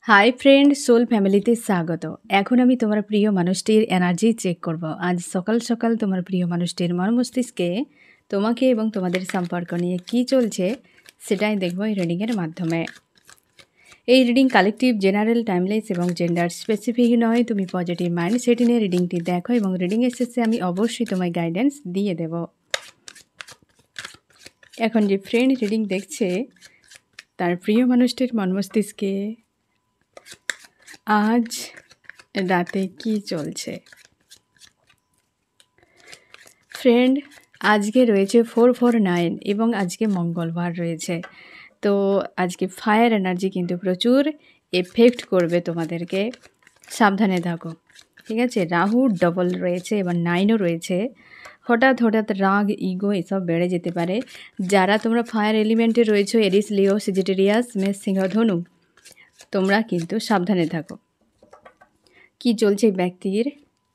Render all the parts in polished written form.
Hi friend, soul ফ্যামিলিতে স্বাগত। এখন আমি তোমার প্রিয় মানুষটির এনার্জি চেক করব। আজ সকাল সকাল তোমার প্রিয় মানুষটির মন মস্তিষ্কে তোমাকে এবং তোমাদের সম্পর্ক নিয়ে কি চলছে সেটাই দেখব এই রিডিংয়ের মাধ্যমে। এই রিডিং কালেকটিভ, জেনারেল, টাইমলেস এবং জেন্ডার স্পেসিফিক নয়। তুমি পজিটিভ মাইন্ড সেট নিয়ে রিডিংটি দেখো এবং রিডিংয়ের শেষে আমি অবশ্যই তোমায় গাইডেন্স দিয়ে দেব। এখন যে ফ্রেন্ড রিডিং দেখছে তার প্রিয় মানুষটির মন মস্তিষ্কে আজ রাতে কি চলছে। ফ্রেন্ড, আজকে রয়েছে 449 এবং আজকে মঙ্গলবার রয়েছে। তো আজকে ফায়ার এনার্জি কিন্তু প্রচুর এফেক্ট করবে তোমাদেরকে, সাবধানে থাকো, ঠিক আছে। রাহু ডবল রয়েছে, এবার 9ও রয়েছে। হঠাৎ হঠাৎ রাগ, ইগো এসব বেড়ে যেতে পারে। যারা তোমরা ফায়ার এলিমেন্টে রয়েছে, এরিস, লিও, সেজিটেরিয়াস, মেষ, সিংহ, ধনু, তোমরা কিন্তু সাবধানে থাকো। কি চলছে এই ব্যক্তির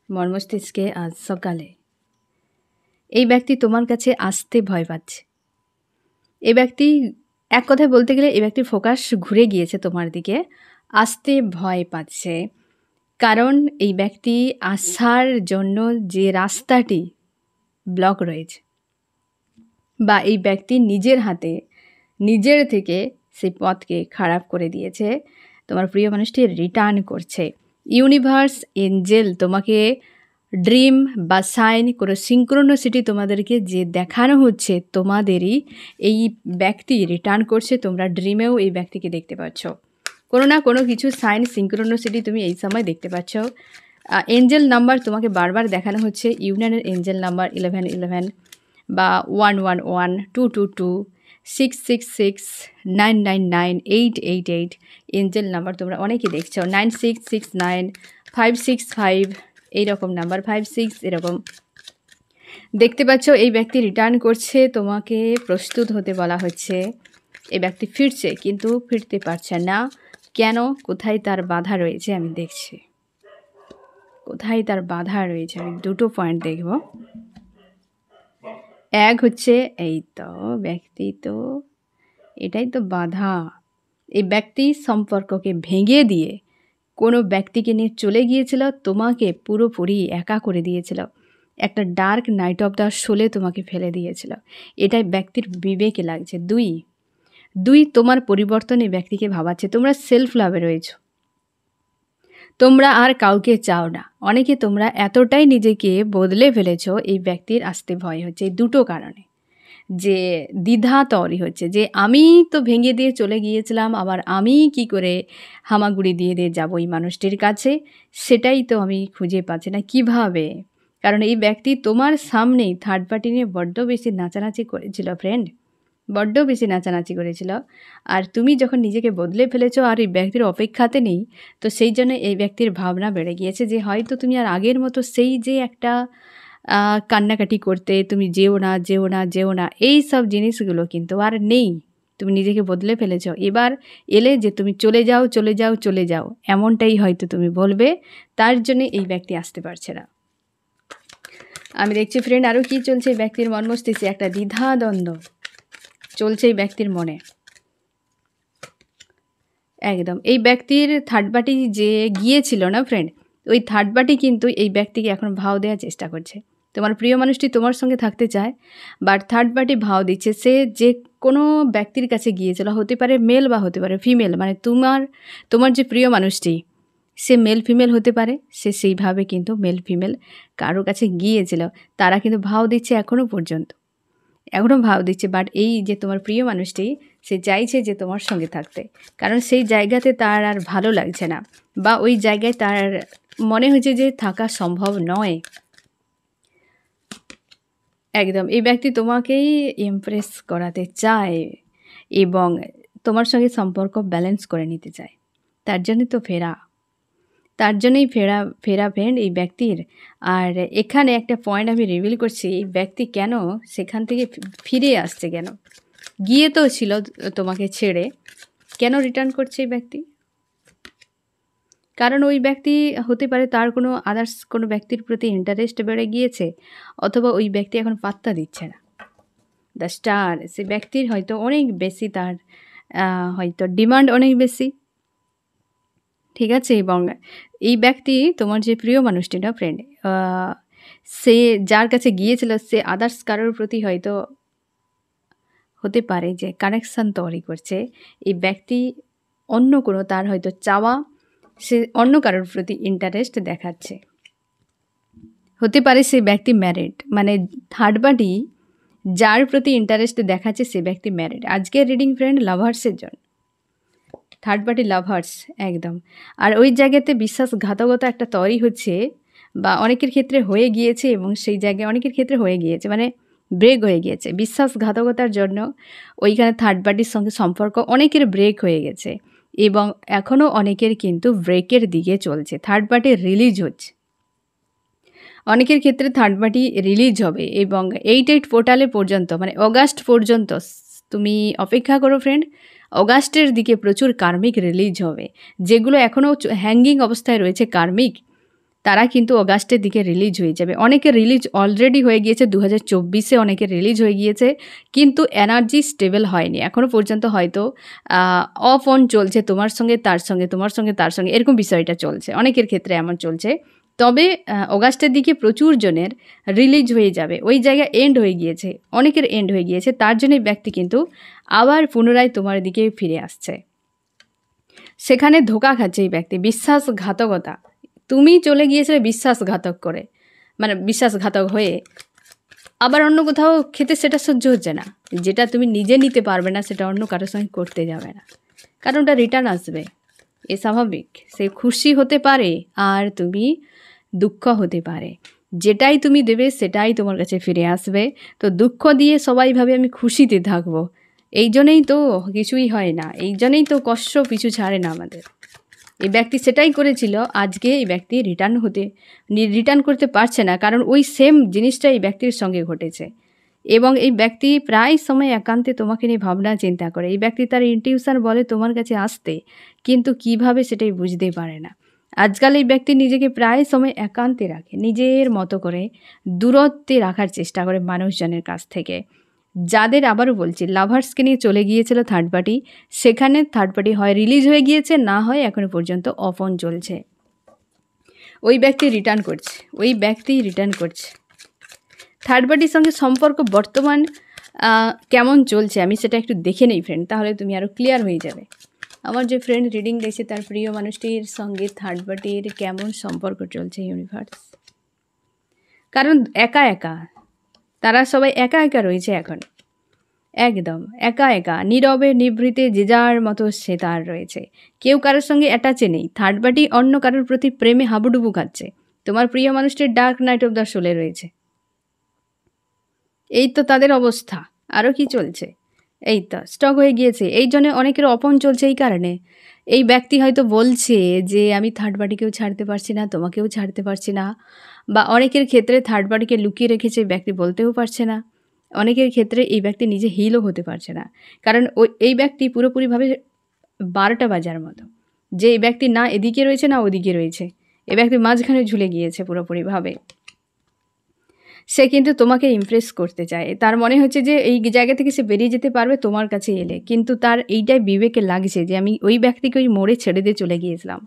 মন মস্তিষ্কে আজ সকালে? এই ব্যক্তি তোমার কাছে আসতে ভয় পাচ্ছে। এই ব্যক্তি, এক কথায় বলতে গেলে এই ব্যক্তির ফোকাস ঘুরে গিয়েছে তোমার দিকে, আসতে ভয় পাচ্ছে। কারণ এই ব্যক্তি আসার জন্য যে রাস্তাটি ব্লক রয়েছে, বা এই ব্যক্তি নিজের হাতে নিজের থেকে সেই পথকে খারাপ করে দিয়েছে, তোমার প্রিয় মানুষটি রিটার্ন করছে। ইউনিভার্স, এঞ্জেল তোমাকে ড্রিম বা সাইন, কোনো সিঙ্ক্রোনোসিটি তোমাদেরকে যে দেখানো হচ্ছে, তোমাদেরই এই ব্যক্তি রিটার্ন করছে। তোমরা ড্রিমেও এই ব্যক্তিকে দেখতে পাচ্ছ। কোনো না কোনো কিছু সাইন, সিঙ্ক্রোনোসিটি তুমি এই সময় দেখতে পাচ্ছ। এঞ্জেল নাম্বার তোমাকে বারবার দেখানো হচ্ছে। ইউনিয়নের এঞ্জেল নাম্বার 1111 বা 111, 222, 666, 999, 888 এঞ্জেল নাম্বার তোমরা অনেকে দেখছো। 9669, 565 এইরকম নাম্বার, 56 এরকম দেখতে পাচ্ছ। এই ব্যক্তি রিটার্ন করছে, তোমাকে প্রস্তুত হতে বলা হচ্ছে। এই ব্যক্তি ফিরছে কিন্তু ফিরতে পারছে না। কেন? কোথায় তার বাধা রয়েছে আমি দেখছি। কোথায় তার বাধা রয়েছে আমি দুটো পয়েন্ট দেখব। এক হচ্ছে এই তো ব্যক্তি, তো এটাই তো বাধা। এই ব্যক্তি সম্পর্ককে ভেঙে দিয়ে কোনো ব্যক্তিকে নিয়ে চলে গিয়েছিল, তোমাকে পুরোপুরি একা করে দিয়েছিল। একটা ডার্ক নাইট অফ দ্য সোলে তোমাকে ফেলে দিয়েছিল। এটাই ব্যক্তির বিবেকে লাগছে। দুই তোমার পরিবর্তন এই ব্যক্তিকে ভাবাচ্ছে। তোমরা সেলফ লাভে রয়েছো, তোমরা আর কাউকে চাও না। অনেকে তোমরা এতটাই নিজেকে বদলে ফেলেছো, এই ব্যক্তির আসতে ভয় হচ্ছে এই দুটো কারণে। যে দ্বিধা তৈরি হচ্ছে যে আমি তো ভেঙে দিয়ে চলে গিয়েছিলাম, আবার আমি কি করে হামাগুড়ি দিয়ে যাবো এই মানুষটির কাছে, সেটাই তো আমি খুঁজে পাচ্ছি না কিভাবে। কারণ এই ব্যক্তি তোমার সামনেই থার্ড পার্টি নিয়ে বড্ড বেশি নাচানাচি করেছিল ফ্রেন্ড, বড্ড বেশি নাচানাচি করেছিল। আর তুমি যখন নিজেকে বদলে ফেলেছো আর এই ব্যক্তির অপেক্ষাতে নেই, তো সেই জন্য এই ব্যক্তির ভাবনা বেড়ে গিয়েছে যে হয়তো তুমি আর আগের মতো সেই যে একটা কান্নাকাটি করতে, তুমি যেও না যেও না যেও না, এই সব জিনিসগুলো কিন্তু আর নেই। তুমি নিজেকে বদলে ফেলেছো। এবার এলে যে তুমি চলে যাও চলে যাও চলে যাও, এমনটাই হয়তো তুমি বলবে। তার জন্য এই ব্যক্তি আসতে পারছে না। আমি দেখছি ফ্রেন্ড আরও কি চলছে এই ব্যক্তির মন মস্তিষ্কে। একটা দ্বিধা দ্বন্দ্ব চলছে এই ব্যক্তির মনে। একদম এই ব্যক্তির থার্ড পার্টি যে গিয়েছিল না ফ্রেন্ড, ওই থার্ড পার্টি কিন্তু এই ব্যক্তিকে এখন ভাও দেওয়ার চেষ্টা করছে। তোমার প্রিয় মানুষটি তোমার সঙ্গে থাকতে চায়, বাট থার্ড পার্টি ভাও দিচ্ছে। সে যে কোনো ব্যক্তির কাছে গিয়েছিল, হতে পারে মেল বা হতে পারে ফিমেল, মানে তোমার যে প্রিয় মানুষটি সে মেল ফিমেল হতে পারে। সে সেইভাবে কিন্তু মেল ফিমেল কারোর কাছে গিয়েছিল। তারা কিন্তু ভাও দিচ্ছে এখনও পর্যন্ত, এখনও ভাব দিচ্ছে। বাট এই যে তোমার প্রিয় মানুষটি, সে চাইছে যে তোমার সঙ্গে থাকতে, কারণ সেই জায়গাতে তার আর ভালো লাগছে না, বা ওই জায়গায় তার মনে হচ্ছে যে থাকা সম্ভব নয়। একদম এই ব্যক্তি তোমাকেই ইমপ্রেস করাতে চায় এবং তোমার সঙ্গে সম্পর্ক ব্যালেন্স করে নিতে চায়। তার জন্যই তো ফেরা, তার জন্যই ফেরা ফ্রেন্ড এই ব্যক্তির। আর এখানে একটা পয়েন্ট আমি রিভিল করছি, এই ব্যক্তি কেন সেখান থেকে ফিরে আসছে, কেন গিয়ে তো ছিল তোমাকে ছেড়ে, কেন রিটার্ন করছে এই ব্যক্তি? কারণ ওই ব্যক্তি হতে পারে তার কোনো আদার্স কোনো ব্যক্তির প্রতি ইন্টারেস্ট বেড়ে গিয়েছে, অথবা ওই ব্যক্তি এখন পাত্তা দিচ্ছে না। দ্য স্টার, সে ব্যক্তির হয়তো অনেক বেশি তার হয়তো ডিমান্ড অনেক বেশি। ঠিক আছে? এবং এই ব্যক্তি তোমার যে প্রিয় মানুষটি না ফ্রেন্ড, সে যার কাছে গিয়েছিল সে আদার্স কারোর প্রতি হয়তো হতে পারে যে কানেকশান তৈরি করছে। এই ব্যক্তি অন্য কোনো তার হয়তো চাওয়া, সে অন্য কারোর প্রতি ইন্টারেস্ট দেখাচ্ছে। হতে পারে সে ব্যক্তি ম্যারিড, মানে থার্ড পার্টি যার প্রতি ইন্টারেস্ট দেখাচ্ছে সে ব্যক্তি ম্যারিড। আজকের রিডিং ফ্রেন্ড লাভার্সের জন্য, থার্ড পার্টি লাভার্স একদম। আর ওই জায়গাতে বিশ্বাসঘাতকতা একটা তৈরি হচ্ছে বা অনেকের ক্ষেত্রে হয়ে গিয়েছে, এবং সেই জায়গায় অনেকের ক্ষেত্রে হয়ে গিয়েছে, মানে ব্রেক হয়ে গিয়েছে বিশ্বাসঘাতকতার জন্য। ওইখানে থার্ড পার্টির সঙ্গে সম্পর্ক অনেকের ব্রেক হয়ে গেছে এবং এখনও অনেকের কিন্তু ব্রেকের দিকে চলছে। থার্ড পার্টি রিলিজ হচ্ছে, অনেকের ক্ষেত্রে থার্ড পার্টি রিলিজ হবে এবং 8 পোর্টালে পর্যন্ত, মানে অগাস্ট পর্যন্ত তুমি অপেক্ষা করো ফ্রেন্ড। অগাস্টের দিকে প্রচুর কার্মিক রিলিজ হবে। যেগুলো এখনও হ্যাঙ্গিং অবস্থায় রয়েছে কার্মিক, তারা কিন্তু অগাস্টের দিকে রিলিজ হয়ে যাবে। অনেকের রিলিজ অলরেডি হয়ে গিয়েছে, 2024-এ অনেকের রিলিজ হয়ে গিয়েছে, কিন্তু এনার্জি স্টেবল হয়নি এখনও পর্যন্ত। হয়তো অফ অন চলছে, তোমার সঙ্গে তার সঙ্গে, তোমার সঙ্গে তার সঙ্গে, এরকম বিষয়টা চলছে অনেকের ক্ষেত্রে, এমন চলছে। তবে অগাস্টের দিকে প্রচুর জনের রিলিজ হয়ে যাবে। ওই জায়গায় এন্ড হয়ে গিয়েছে, অনেকের এন্ড হয়ে গিয়েছে, তার জন্য ব্যক্তি কিন্তু আবার পুনরায় তোমার দিকে ফিরে আসছে। সেখানে ধোঁকা খাচ্ছে এই ব্যক্তি, বিশ্বাসঘাতকতা। তুমি চলে গিয়েছিলে বিশ্বাসঘাতক করে, মানে বিশ্বাসঘাতক হয়ে আবার অন্য কোথাও খেতে, সেটা সহ্য হচ্ছে না। যেটা তুমি নিজে নিতে পারবে না সেটা অন্য কারোর সঙ্গে করতে যাবে না, কারণ ওটা রিটার্ন আসবে, এ স্বাভাবিক। সে খুশি হতে পারে আর তুমি দুঃখ হতে পারে। যেটাই তুমি দেবে সেটাই তোমার কাছে ফিরে আসবে। তো দুঃখ দিয়ে সবাই ভাবে আমি খুশিতে থাকবো, এই জন্যেই তো কিছুই হয় না, এই জন্যেই তো কষ্ট পিছু ছাড়ে না আমাদের। এই ব্যক্তি সেটাই করেছিল, আজকে এই ব্যক্তি রিটার্ন করতে পারছে না, কারণ ওই সেম জিনিসটা এই ব্যক্তির সঙ্গে ঘটেছে। এবং এই ব্যক্তি প্রায় সময় একান্তে তোমাকে নিয়ে ভাবনা চিন্তা করে। এই ব্যক্তি তার ইনটিউশন বলে তোমার কাছে আসতে, কিন্তু কিভাবে সেটাই বুঝতে পারে না। আজকাল এই ব্যক্তি নিজেকে প্রায় সময় একান্তে রাখে, নিজের মতো করে দূরত্বে রাখার চেষ্টা করে মানুষজনের কাছ থেকে। যাদের, আবারও বলছি, লাভার্সকে নিয়ে চলে গিয়েছিল থার্ড পার্টি, সেখানে থার্ড পার্টি হয় রিলিজ হয়ে গিয়েছে, না হয় এখনও পর্যন্ত অফ অন চলছে। ওই ব্যক্তি রিটার্ন করছে। থার্ড পার্টির সঙ্গে সম্পর্ক বর্তমান কেমন চলছে আমি সেটা একটু দেখে নেই ফ্রেন্ড, তাহলে তুমি আরও ক্লিয়ার হয়ে যাবে। আমার যে ফ্রেন্ড রিডিং দেখছে তার প্রিয় মানুষটির সঙ্গে থার্ড পার্টির কেমন সম্পর্ক চলছে ইউনিভার্স। কারণ একা একা, তারা সবাই একা একা রয়েছে এখন, একদম একা একা, নীরবে নিভৃতে যে যার মতো সে তার রয়েছে, কেউ কারোর সঙ্গে অ্যাটাচে নেই। থার্ড পার্টি অন্য কারোর প্রতি প্রেমে হাবুডুবু খাচ্ছে। তোমার প্রিয় মানুষটির ডার্ক নাইট অফ দ্য সোলে রয়েছে, এই তো তাদের অবস্থা। আরও কি চলছে, এই তো স্টক হয়ে গিয়েছে। এই জন্য অনেকের অপন চলছে। এই কারণে এই ব্যক্তি হয়তো বলছে যে আমি থার্ড পার্টিকেও ছাড়তে পারছি না, তোমাকেও ছাড়তে পারছি না, বা অনেকের ক্ষেত্রে থার্ড পার্টিকে লুকিয়ে রেখেছে ব্যক্তি বলতেও পারছে না। অনেকের ক্ষেত্রে এই ব্যক্তি নিজে হিলও হতে পারছে না, কারণ এই ব্যক্তি পুরোপুরিভাবে 12টা বাজার মতো, যে এই ব্যক্তি না এদিকে রয়েছে না ওদিকে রয়েছে, এই ব্যক্তি মাঝখানে ঝুলে গিয়েছে পুরোপুরিভাবে। সে কিন্তু তোমাকে ইমপ্রেস করতে চায়, তার মনে হচ্ছে যে এই জায়গা থেকে সে বেরিয়ে যেতে পারবে তোমার কাছে এলে, কিন্তু তার এইটাই বিবেকে লাগছে যে আমি ওই ব্যক্তিকে ওই মোড়ে ছেড়ে দিয়ে চলে গিয়েছিলাম,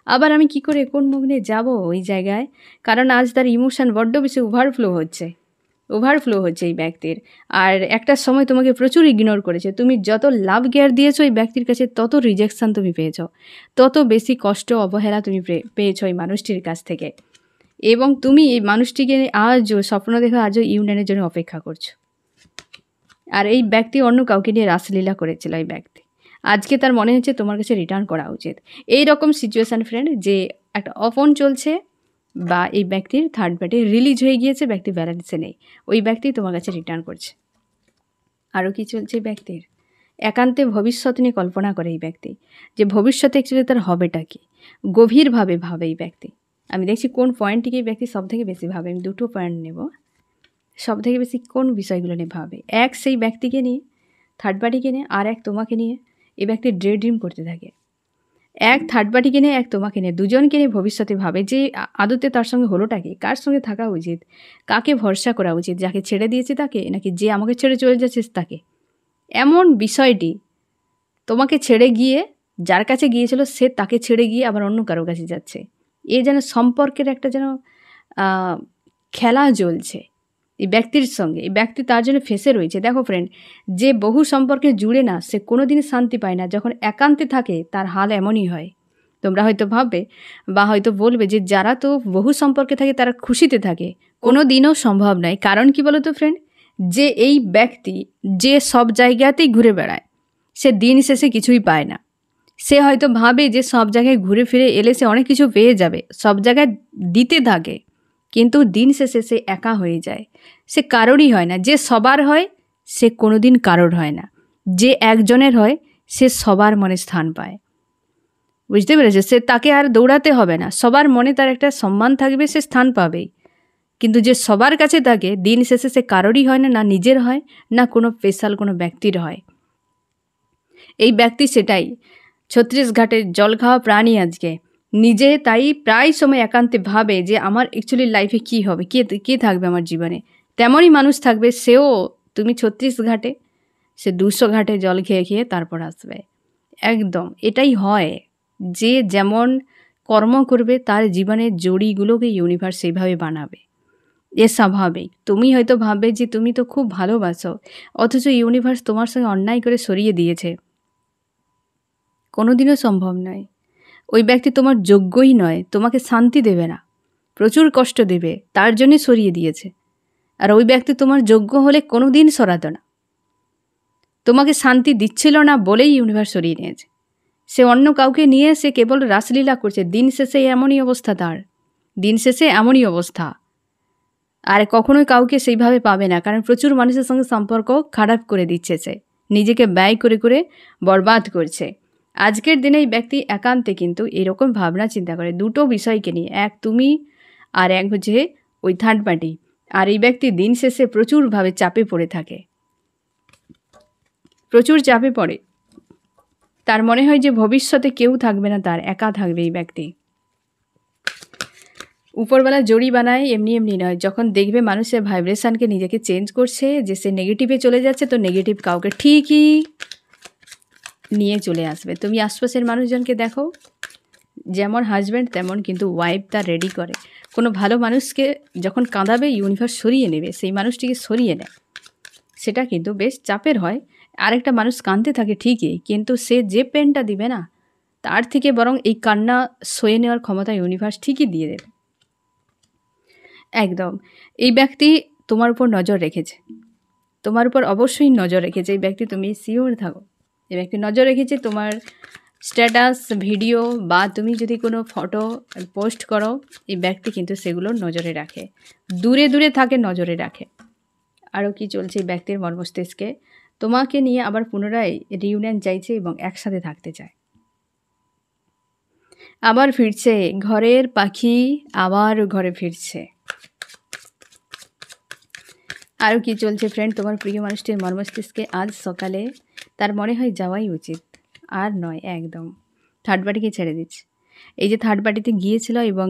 আবার আমি কি করে কোন মুখ নিয়ে যাবো ওই জায়গায়। কারণ আজ তার ইমোশন বড্ড বেশি ওভারফ্লো হচ্ছে এই ব্যক্তির। আর একটা সময় তোমাকে প্রচুর ইগনোর করেছে, তুমি যত লাভ কেয়ার দিয়েছো এই ব্যক্তির কাছে তত রিজেকশান তুমি পেয়েছো, তত বেশি কষ্ট অবহেলা তুমি পেয়েছো এই মানুষটির কাছ থেকে। এবং তুমি এই মানুষটিকে আজও স্বপ্ন দেখে আজও ইউনিয়নের জন্য অপেক্ষা করছো। আর এই ব্যক্তি অন্য কাউকে নিয়ে রাসলীলা করেছিল এই ব্যক্তি, আজকে তার মনে হচ্ছে তোমার কাছে রিটার্ন করা উচিত। এই রকম সিচুয়েশান ফ্রেন্ড, যে একটা অফন চলছে বা এই ব্যক্তির থার্ড পার্টি রিলিজ হয়ে গিয়েছে, ব্যক্তি ব্যালেন্সে নেই, ওই ব্যক্তি তোমার কাছে রিটার্ন করছে। আরও কি চলছে ব্যক্তির, একান্তে ভবিষ্যৎ নিয়ে কল্পনা করে এই ব্যক্তি, যে ভবিষ্যতে অ্যাকচুয়ালি তার হবেটা কি, গভীরভাবে ভাবে এই ব্যক্তি। আমি দেখছি কোন পয়েন্টটিকে এই ব্যক্তি সবথেকে বেশি ভাবে, আমি দুটো পয়েন্ট নেব। সবথেকে বেশি কোন বিষয়গুলো নিয়ে ভাবে, এক সেই ব্যক্তিকে নিয়ে, থার্ড পার্টিকে নিয়ে, আর এক তোমাকে নিয়ে। এই ব্যক্তি ডে ড্রিম করতে থাকে, এক থার্ড পার্টিকে নিয়ে, এক তোমাকে নিয়ে, দুজনকে নিয়ে ভবিষ্যতে ভাবে যে আদতে তার সঙ্গে হলোটা কি, কার সঙ্গে থাকা উচিত, কাকে ভরসা করা উচিত, যাকে ছেড়ে দিয়েছে তাকে, নাকি যে আমাকে ছেড়ে চলে যাচ্ছে তাকে। এমন বিষয়টি তোমাকে ছেড়ে গিয়ে যার কাছে গিয়েছিল সে তাকে ছেড়ে গিয়ে আবার অন্য কারো কাছে যাচ্ছে। এ যেন সম্পর্কের একটা যেন খেলা চলছে এই ব্যক্তির সঙ্গে। এই ব্যক্তি তার জন্য ফেঁসে রয়েছে। দেখো ফ্রেন্ড, যে বহু সম্পর্কে জুড়ে না সে কোনো দিন শান্তি পায় না। যখন একান্তে থাকে তার হাল এমনই হয়। তোমরা হয়তো ভাববে বা হয়তো বলবে যে যারা তো বহু সম্পর্কে থাকে তারা খুশিতে থাকে। কোনো দিনও সম্ভব নয়। কারণ কি বলো তো ফ্রেন্ড, যে এই ব্যক্তি যে সব জায়গাতেই ঘুরে বেড়ায় সে দিন শেষে কিছুই পায় না। সে হয়তো ভাবে যে সব জায়গায় ঘুরে ফিরে এলে সে অনেক কিছু পেয়ে যাবে, সব জায়গায় দিতে থাকে, কিন্তু দিন শেষে সে একা হয়ে যায়। সে কারোরই হয় না। যে সবার হয় সে কোনো দিন কারোর হয় না। যে একজনের হয় সে সবার মনে স্থান পায়। বুঝতে পেরেছে? সে তাকে আর দৌড়াতে হবে না, সবার মনে তার একটা সম্মান থাকবে, সে স্থান পাবেই। কিন্তু যে সবার কাছে থাকে দিন শেষে সে কারোরই হয় না, না নিজের হয় না কোনো স্পেশাল কোনো ব্যক্তির হয়। এই ব্যক্তি সেটাই। ৩৬ ঘাটের জল খাওয়া প্রাণী আজকে নিজে তাই প্রায় সময় একান্তে ভাবে যে আমার অ্যাকচুয়ালি লাইফে কী হবে, কে থাকবে আমার জীবনে। তেমনই মানুষ থাকবে, সেও তুমি ৩৬ ঘাটে, সে ২০০ ঘাটে জল খেয়ে খেয়ে তারপর আসবে। একদম এটাই হয়। যে যেমন কর্ম করবে তার জীবনের জড়িগুলোকে ইউনিভার্স সেইভাবে বানাবে। এ স্বাভাবিক। তুমি হয়তো ভাববে যে তুমি তো খুব ভালোবাসো, অথচ ইউনিভার্স তোমার সঙ্গে অন্যায় করে সরিয়ে দিয়েছে। কোনো দিনও সম্ভব নয়। ওই ব্যক্তি তোমার যোগ্যই নয়, তোমাকে শান্তি দেবে না, প্রচুর কষ্ট দেবে, তার জন্যই সরিয়ে দিয়েছে। আর ওই ব্যক্তি তোমার যোগ্য হলে কোনো দিন সরাতো না। তোমাকে শান্তি দিচ্ছিল না বলেই ইউনিভার্স সরিয়ে নিয়েছে। সে অন্য কাউকে নিয়ে সে কেবল রাসলীলা করছে। দিন শেষে এমনই অবস্থা তার, দিন শেষে এমনই অবস্থা। আর কখনোই কাউকে সেইভাবে পাবে না, কারণ প্রচুর মানুষের সঙ্গে সম্পর্ক খারাপ করে দিচ্ছে। সে নিজেকে ব্যয় করে করে বরবাদ করছে। আজকের দিনে এই ব্যক্তি একান্তে কিন্তু এরকম ভাবনা চিন্তা করে দুটো বিষয়কে নিয়ে, এক তুমি আর এক হচ্ছে ওই থার্ড পার্টি। আর এই ব্যক্তি দিন শেষে প্রচুরভাবে চাপে পড়ে থাকে, প্রচুর চাপে পড়ে। তার মনে হয় যে ভবিষ্যতে কেউ থাকবে না, তার একা থাকবে এই ব্যক্তি। উপরবেলা জড়ি বানায় এমনি এমনি নয়। যখন দেখবে মানুষের ভাইব্রেশনকে নিজেকে চেঞ্জ করছে, যে সে নেগেটিভে চলে যাচ্ছে, তো নেগেটিভ কাউকে ঠিকই নিয়ে চলে আসবে। তুমি আশপাশের মানুষজনকে দেখো, যেমন হাজব্যান্ড তেমন কিন্তু ওয়াইফ তার রেডি করে। কোনো ভালো মানুষকে যখন কাঁদাবে ইউনিভার্স সরিয়ে নেবে, সেই মানুষটিকে সরিয়ে নেয়। সেটা কিন্তু বেশ চাপের হয়। আরেকটা মানুষ কাঁদতে থাকে ঠিকই, কিন্তু সে যে পেনটা দিবে না তার থেকে বরং এই কান্না সয়ে নেওয়ার ক্ষমতা ইউনিভার্স ঠিকই দিয়ে দেবে। একদম। এই ব্যক্তি তোমার উপর নজর রেখেছে, তোমার উপর অবশ্যই নজর রেখেছে। এই ব্যক্তি, তুমি শিওর থাকো, এই ব্যক্তি নজর রেখেছে তোমার স্ট্যাটাস, ভিডিও বা তুমি যদি কোনো ফটো পোস্ট করো, এই ব্যক্তি কিন্তু সেগুলো নজরে রাখে, দূরে দূরে থাকে, নজরে রাখে। আরও কি চলছে এই ব্যক্তির মর্মস্তিষ্কে, তোমাকে নিয়ে আবার পুনরায় রিউনিয়ন চাইছে এবং একসাথে থাকতে চায়। আবার ফিরছে, ঘরের পাখি আবার ঘরে ফিরছে। আরও কি চলছে ফ্রেন্ড তোমার প্রিয় মানুষটির মর্মস্তিষ্কে আজ সকালে? তার মনে হয় যাওয়াই উচিত, আর নয়। একদম থার্ড পার্টিকে ছেড়ে দিচ্ছে। এই যে থার্ড পার্টিতে গিয়েছিল এবং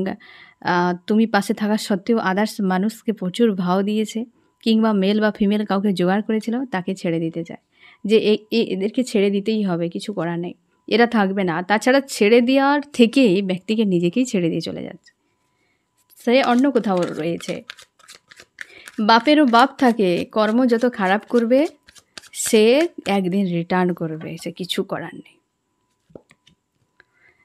তুমি পাশে থাকা সত্ত্বেও আদার্স মানুষকে প্রচুর ভাও দিয়েছে, কিংবা মেল বা ফিমেল কাউকে জোগাড় করেছিল, তাকে ছেড়ে দিতে চায়। যে এদেরকে ছেড়ে দিতেই হবে, কিছু করার নেই, এরা থাকবে না। তাছাড়া ছেড়ে দেওয়ার থেকে ব্যক্তিকে নিজেকেই ছেড়ে দিয়ে চলে যাচ্ছে, সে অন্য কোথাও রয়েছে। বাপেরও বাপ থাকে, কর্ম যত খারাপ করবে সে একদিন রিটার্ন করবে, সে কিছু করার নেই।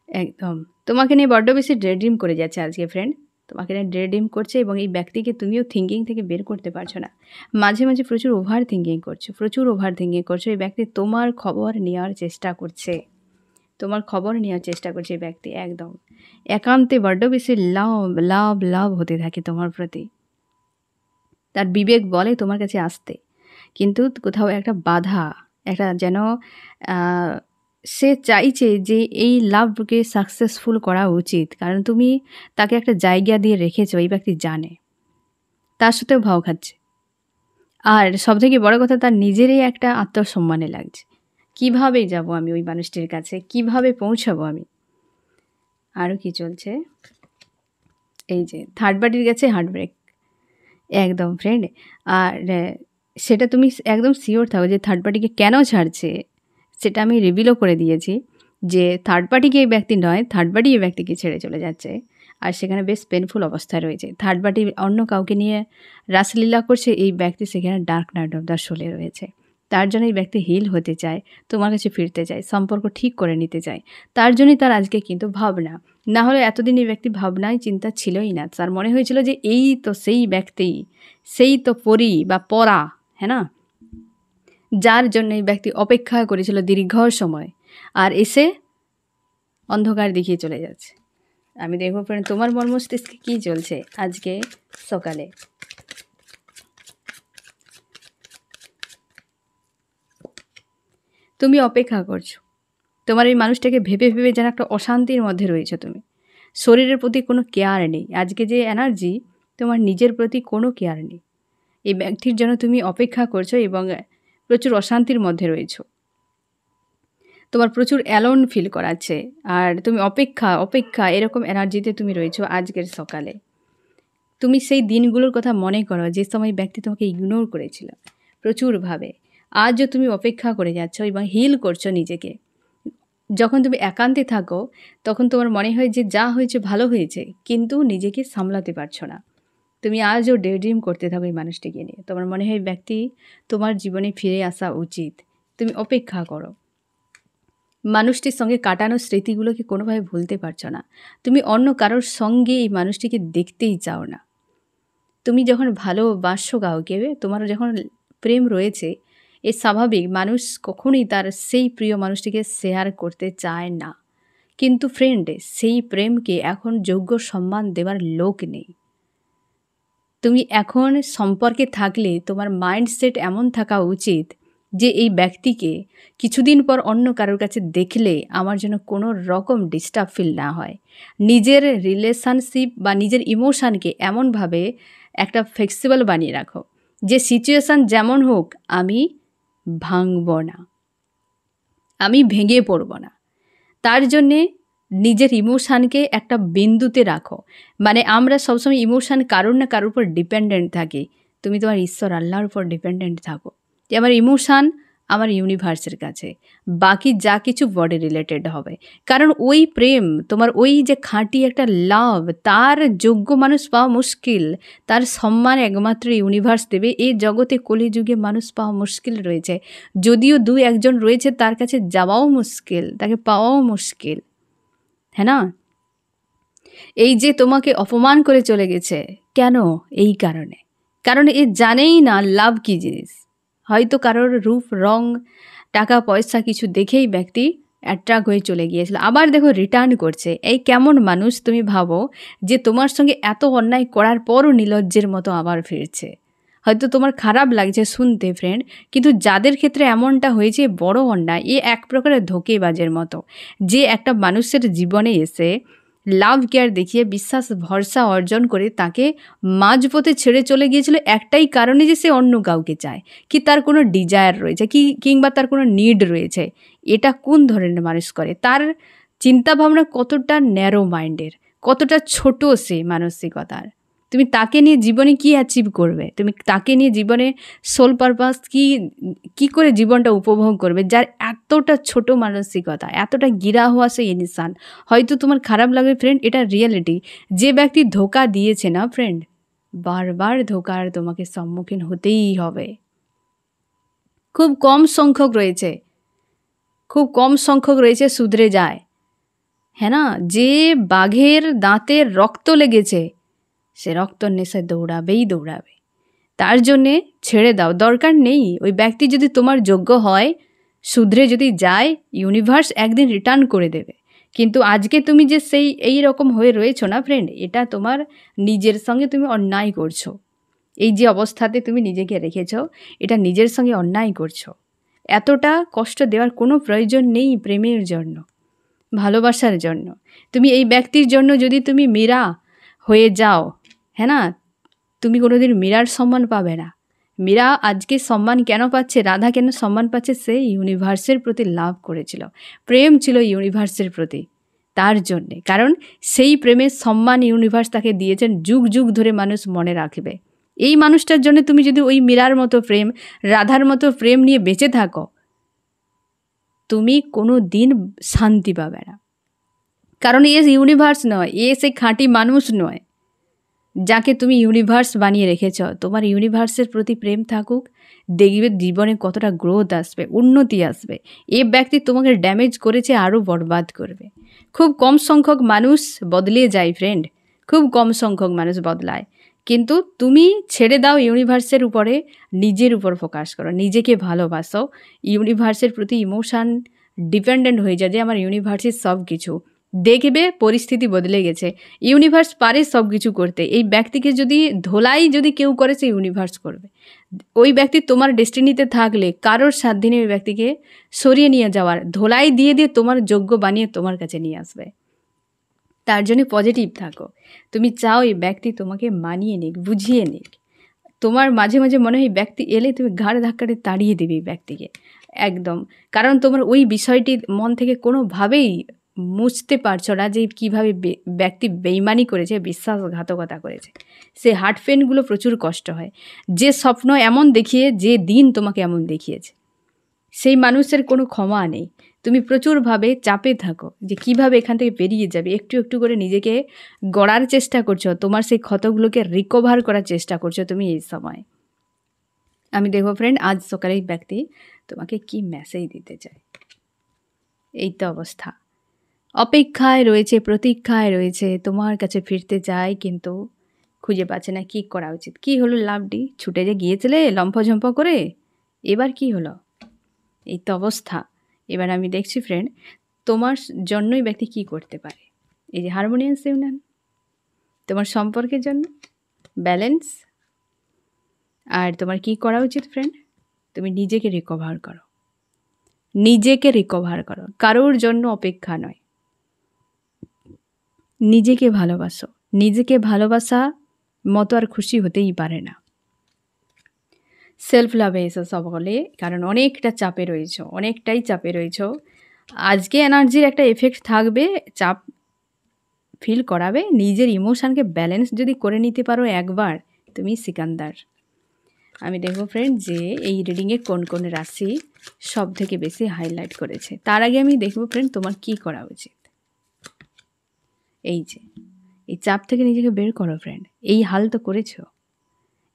একদম তোমাকে নিয়ে বড্ড বেশি ড্রেড্রিম করে যাচ্ছে আজকে ফ্রেন্ড, তোমাকে নিয়ে ড্রেড্রিম করছে। এবং এই ব্যক্তিকে তুমিও থিঙ্কিং থেকে বের করতে পারছো না, মাঝে মাঝে প্রচুর ওভার থিঙ্কিং করছো, প্রচুর ওভার থিঙ্কিং করছো। এই ব্যক্তি তোমার খবর নেওয়ার চেষ্টা করছে, তোমার খবর নেওয়ার চেষ্টা করছে এই ব্যক্তি। একদম একান্তে বড্ড বেশি লাভ লাভ লাভ হতে থাকে তোমার প্রতি। তার বিবেক বলে তোমার কাছে আসতে, কিন্তু কোথাও একটা বাধা, একটা যেন সে চাইছে যে এই লাভকে সাকসেসফুল করা উচিত, কারণ তুমি তাকে একটা জায়গা দিয়ে রেখেছো, এই ব্যক্তি জানে, তার সাথেও ভাও খাচ্ছে। আর সবথেকে বড় কথা, তার নিজেরই একটা আত্মসম্মানে লাগছে, কিভাবে যাব আমি ওই মানুষটির কাছে, কিভাবে পৌঁছাবো আমি। আরও কি চলছে, এই যে থার্ড পার্টির কাছে হার্টব্রেক। একদম ফ্রেন্ড, আর সেটা তুমি একদম শিওর থাকো যে থার্ড পার্টিকে কেন ছাড়ছে, সেটা আমি রিভিলও করে দিয়েছি। যে থার্ড পার্টিকে এই ব্যক্তি নয়, থার্ড পার্টি এই ব্যক্তিকে ছেড়ে চলে যাচ্ছে, আর সেখানে বেশ পেনফুল অবস্থায় রয়েছে। থার্ড পার্টি অন্য কাউকে নিয়ে রাসলীলা করছে, এই ব্যক্তি সেখানে ডার্ক নাইট অফ দ্য সোলে রয়েছে। তার জন্য এই ব্যক্তি হিল হতে চায়, তোমার কাছে ফিরতে চায়, সম্পর্ক ঠিক করে নিতে চায়। তার জন্যই তার আজকে কিন্তু ভাবনা, না হলে এতদিন এই ব্যক্তি ভাবনায় চিন্তা ছিলই না। তার মনে হয়েছিল যে এই তো সেই ব্যক্তি, সেই তো পরি বা পরা, হ্যাঁ না, যার জন্য এই ব্যক্তি অপেক্ষা করেছিল দীর্ঘ সময়, আর এসে অন্ধকার দেখিয়ে চলে যাচ্ছে। আমি দেখবো ফ্রেন্ড তোমার মন মস্তিষ্কে কী চলছে আজকে সকালে। তুমি অপেক্ষা করছো, তোমার এই মানুষটাকে ভেবে ভেবে যেন একটা অশান্তির মধ্যে রয়েছে তুমি। শরীরের প্রতি কোনো কেয়ার নেই, আজকে যে এনার্জি, তোমার নিজের প্রতি কোনো কেয়ার নেই। এই ব্যক্তির জন্য তুমি অপেক্ষা করছো এবং প্রচুর অশান্তির মধ্যে রয়েছো। তোমার প্রচুর অ্যালোন ফিল করাচ্ছে, আর তুমি অপেক্ষা এরকম এনার্জিতে তুমি রয়েছো আজকের সকালে। তুমি সেই দিনগুলোর কথা মনে করো যে সময় ব্যক্তি তোমাকে ইগনোর করেছিল প্রচুরভাবে। আজও তুমি অপেক্ষা করে যাচ্ছ এবং হিল করছো নিজেকে। যখন তুমি একান্তে থাকো তখন তোমার মনে হয় যে যা হয়েছে ভালো হয়েছে, কিন্তু নিজেকে সামলাতে পারছো না। তুমি আজও ডে ড্রিম করতে থাকো এই মানুষটিকে নিয়ে। তোমার মনে হয় ব্যক্তি তোমার জীবনে ফিরে আসা উচিত। তুমি অপেক্ষা করো। মানুষটির সঙ্গে কাটানো স্মৃতিগুলোকে কোনোভাবে ভুলতে পারছো না। তুমি অন্য কারোর সঙ্গে এই মানুষটিকে দেখতেই চাও না। তুমি যখন ভালোবাসো কাউকে, তোমার যখন প্রেম রয়েছে, এ স্বাভাবিক, মানুষ কখনোই তার সেই প্রিয় মানুষটিকে শেয়ার করতে চায় না। কিন্তু ফ্রেন্ড, সেই প্রেমকে এখন যোগ্য সম্মান দেওয়ার লোক নেই। তুমি এখন সম্পর্কে থাকলে তোমার মাইন্ডসেট এমন থাকা উচিত যে এই ব্যক্তিকে কিছুদিন পর অন্য কারোর কাছে দেখলে আমার যেন কোনো রকম ডিস্টার্ব ফিল না হয়। নিজের রিলেশনশিপ বা নিজের ইমোশানকে এমনভাবে একটা ফ্লেক্সিবল বানিয়ে রাখো যে সিচুয়েশান যেমন হোক আমি ভাঙব না, আমি ভেঙে পড়ব না। তার জন্যে নিজের ইমোশানকে একটা বিন্দুতে রাখো। মানে আমরা সবসময় ইমোশান কারোর না কারোর উপর ডিপেন্ডেন্ট থাকি। তুমি তোমার ঈশ্বর আল্লাহর উপর ডিপেন্ডেন্ট থাকো যে আমার ইমোশান আমার ইউনিভার্সের কাছে, বাকি যা কিছু বডি রিলেটেড হবে। কারণ ওই প্রেম, তোমার ওই যে খাঁটি একটা লাভ, তার যোগ্য মানুষ পাওয়া মুশকিল। তার সম্মান একমাত্র ইউনিভার্স দেবে। এই জগতে কলিযুগে মানুষ পাওয়া মুশকিল রয়েছে। যদিও দু একজন রয়েছে, তার কাছে যাওয়াও মুশকিল, তাকে পাওয়াও মুশকিল, হ্যাঁ না। এই যে তোমাকে অপমান করে চলে গেছে, কেন? এই কারণ এ জানেই না লাভ কী জিনিস। হয়তো কারোর রূপ রং টাকা পয়সা কিছু দেখেই ব্যক্তি অ্যাট্রাক্ট হয়ে চলে গিয়েছিল, আবার দেখো রিটার্ন করছে। এই কেমন মানুষ তুমি ভাবো যে তোমার সঙ্গে এত অন্যায় করার পরও নির্লজ্জের মতো আবার ফিরছে। হয়তো তোমার খারাপ লাগছে শুনতে ফ্রেন্ড, কিন্তু যাদের ক্ষেত্রে এমনটা হয়েছে বড় অন্যায়। এ এক প্রকারের ধোঁকেবাজের মতো, যে একটা মানুষের জীবনে এসে লাভ কেয়ার দেখিয়ে বিশ্বাস ভরসা অর্জন করে তাকে মাঝপথে ছেড়ে চলে গিয়েছিল একটাই কারণে যে সে অন্য কাউকে চায়, কি তার কোনো ডিজায়ার রয়েছে কি, কিংবা তার কোনো নিড রয়েছে। এটা কোন ধরনের মানুষ করে? তার চিন্তাভাবনা কতটা ন্যারো মাইন্ডের, কতটা ছোট সে মানসিকতার। তুমি তাকে নিয়ে জীবনে কি অ্যাচিভ করবে? তুমি তাকে নিয়ে জীবনে সোল পারপাস কি করে জীবনটা উপভোগ করবে, যার এতটা ছোট মানসিকতা, এতটা গিরা হওয়া সে ইনসান। হয়তো তোমার খারাপ লাগবে ফ্রেন্ড, এটা রিয়েলিটি। যে ব্যক্তি ধোঁকা দিয়েছে না ফ্রেন্ড, বারবার ধোঁকার তোমাকে সম্মুখীন হতেই হবে। খুব কম সংখ্যক রয়েছে শুধরে যায়, হ্যাঁ না। যে বাঘের দাঁতের রক্ত লেগেছে সে রক্তর নেশায় দৌড়াবে। তার জন্যে ছেড়ে দাও, দরকার নেই। ওই ব্যক্তি যদি তোমার যোগ্য হয়, শুধরে যদি যায়, ইউনিভার্স একদিন রিটার্ন করে দেবে। কিন্তু আজকে তুমি যে এই রকম হয়ে রয়েছো না ফ্রেন্ড, এটা তোমার নিজের সঙ্গে তুমি অন্যায় করছো। এই যে অবস্থাতে তুমি নিজেকে রেখেছো, এটা নিজের সঙ্গে অন্যায় করছো। এতটা কষ্ট দেওয়ার কোনো প্রয়োজন নেই প্রেমের জন্য, ভালোবাসার জন্য। তুমি এই ব্যক্তির জন্য যদি তুমি মীরা হয়ে যাও, হ্যাঁ না, তুমি কোনোদিন মীরার সম্মান পাবে না। মীরা আজকে সম্মান কেন পাচ্ছে, রাধা কেন সম্মান পাচ্ছে? সে ইউনিভার্সের প্রতি লাভ করেছিল, প্রেম ছিল ইউনিভার্সের প্রতি, তার জন্যে। কারণ সেই প্রেমের সম্মান ইউনিভার্স তাকে দিয়েছেন, যুগ যুগ ধরে মানুষ মনে রাখবে। এই মানুষটার জন্য তুমি যদি ওই মীরার মতো প্রেম, রাধার মতো প্রেম নিয়ে বেঁচে থাকো, তুমি কোনো দিন শান্তি পাবে না। কারণ এ ইউনিভার্স নয়, এ সেই খাঁটি মানুষ নয় যাকে তুমি ইউনিভার্স বানিয়ে রেখেছ। তোমার ইউনিভার্সের প্রতি প্রেম থাকুক, দেখবে জীবনে কতটা গ্রোথ আসবে, উন্নতি আসবে। এ ব্যক্তি তোমাকে ড্যামেজ করেছে, আরও বরবাদ করবে। খুব কম সংখ্যক মানুষ বদলে যায় ফ্রেন্ড, খুব কম সংখ্যক মানুষ বদলায়। কিন্তু তুমি ছেড়ে দাও ইউনিভার্সের উপরে, নিজের উপর ফোকাস করো, নিজেকে ভালোবাসো। ইউনিভার্সের প্রতি ইমোশান ডিপেন্ডেন্ট হয়ে যায় যে আমার ইউনিভার্সের সব কিছু। দেখবে পরিস্থিতি বদলে গেছে, ইউনিভার্স পারে সব কিছু করতে। এই ব্যক্তিকে যদি ধোলাই যদি কেউ করে, সে ইউনিভার্স করবে। ওই ব্যক্তি তোমার ডেস্টিনিতে থাকলে কারোর সাধ্য নেই ওই ব্যক্তিকে সরিয়ে নিয়ে যাওয়ার, ধোলাই দিয়ে দিয়ে তোমার যোগ্য বানিয়ে তোমার কাছে নিয়ে আসবে। তার জন্য পজিটিভ থাকো। তুমি চাও এই ব্যক্তি তোমাকে মানিয়ে নিক, বুঝিয়ে নিক। তোমার মাঝে মাঝে মনে হয় ব্যক্তি এলে তুমি ঘাড় ধাক্কাতে তাড়িয়ে দেবে এই ব্যক্তিকে একদম। কারণ তোমার ওই বিষয়টি মন থেকে কোনোভাবেই মুছতে পারছো না যে কীভাবে ব্যক্তি বেইমানি করেছে, বিশ্বাসঘাতকতা করেছে। সে হার্ট পেনগুলো প্রচুর কষ্ট হয়। যে স্বপ্ন এমন দেখিয়ে, যে দিন তোমাকে এমন দেখিয়েছে, সেই মানুষের কোনো ক্ষমা নেই। তুমি প্রচুরভাবে চাপে থাকো যে কিভাবে এখান থেকে বেরিয়ে যাবে। একটু একটু করে নিজেকে গড়ার চেষ্টা করছো, তোমার সেই ক্ষতগুলোকে রিকভার করার চেষ্টা করছো তুমি এই সময়। আমি দেখবো ফ্রেন্ড, আজ সকালে এই ব্যক্তি তোমাকে কি মেসেজ দিতে চায়। এই তো অবস্থা, অপেক্ষায় রয়েছে, প্রতীক্ষায় রয়েছে, তোমার কাছে ফিরতে চায় কিন্তু খুঁজে পাচ্ছে না। কি করা উচিত? কি হলো লাভটি? ছুটে যে গিয়েছিলে লম্ফঝম্প করে, এবার কি হলো? এই তো অবস্থা। এবার আমি দেখছি ফ্রেন্ড, তোমার জন্যই ব্যক্তি কি করতে পারে। এই যে হারমোনিয়াস ইউনিয়ন, তোমার সম্পর্কের জন্য ব্যালেন্স। আর তোমার কি করা উচিত ফ্রেন্ড? তুমি নিজেকে রিকভার করো, নিজেকে রিকভার করো। কারোর জন্য অপেক্ষা নয়, নিজেকে ভালোবাসো। নিজেকে ভালোবাসা মতো আর খুশি হতেই পারে না। সেলফ লাভে এসো সকলে, কারণ অনেকটা চাপে রয়েছ, অনেকটাই চাপে রয়েছ। আজকে এনার্জির একটা এফেক্ট থাকবে, চাপ ফিল করাবে। নিজের ইমোশানকে ব্যালেন্স যদি করে নিতে পারো একবার, তুমি সিকান্দার। আমি দেখবো ফ্রেন্ড যে এই রিডিংয়ে কোন কোন রাশি সব থেকে বেশি হাইলাইট করেছে। তার আগে আমি দেখবো ফ্রেন্ড তোমার কি করা উচিত। এই যে এই চাপ থেকে নিজেকে বের করো ফ্রেন্ড, এই হাল তো করেছো,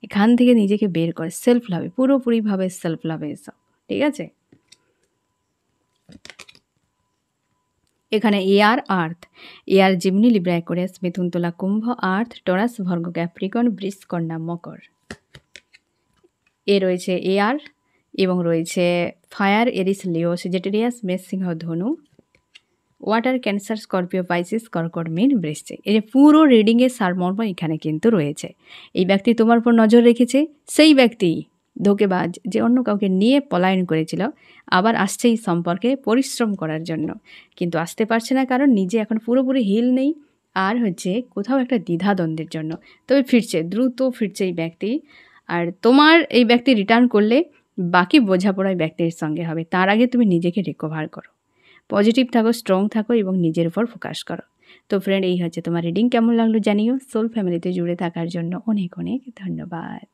এখান থেকে নিজেকে বের করে সেলফ লাভে, পুরোপুরিভাবে সেলফ লাভে এসো, ঠিক আছে? এখানে এয়ার আর্থ, এয়ার জিমনি, লিব্রা, অ্যাকোয়ারিয়াস, মিথুন, তুলা, কুম্ভ, আর্থ, টরাস, ভর্গ, ক্যাপ্রিকন, বৃষ, কন্যা, মকর। এ রয়েছে এয়ার এবং রয়েছে ফায়ার, এরিস, লিও, সেজিটেরিয়াস, মেষ, সিংহ, ধনু, ওয়াটার, ক্যান্সার, স্করপিও, পাইসিস, কর্কট, মীন, বৃশ্চিক। এই যে পুরো রিডিংয়ের সারমর্ম এখানে কিন্তু রয়েছে। এই ব্যক্তি তোমার উপর নজর রেখেছে, সেই ব্যক্তি ধোঁকেবাজ যে অন্য কাউকে নিয়ে পলায়ন করেছিল, আবার আসছে এই সম্পর্কে পরিশ্রম করার জন্য, কিন্তু আসতে পারছে না কারণ নিজে এখন পুরোপুরি হিল নেই, আর হচ্ছে কোথাও একটা দ্বিধাদ্বন্দ্বের জন্য। তবে ফিরছে, দ্রুত ফিরছে এই ব্যক্তি। আর তোমার এই ব্যক্তি রিটার্ন করলে বাকি বোঝাপড়ায় ব্যক্তির সঙ্গে হবে। তার আগে তুমি নিজেকে রিকভার করো, পজিটিভ থাকো, স্ট্রং থাকো এবং নিজের উপর ফোকাস করো। তো ফ্রেন্ড, এই হচ্ছে তোমার রিডিং। কেমন লাগলো জানিও। সোল ফ্যামিলিতে জুড়ে থাকার জন্য অনেক অনেক ধন্যবাদ।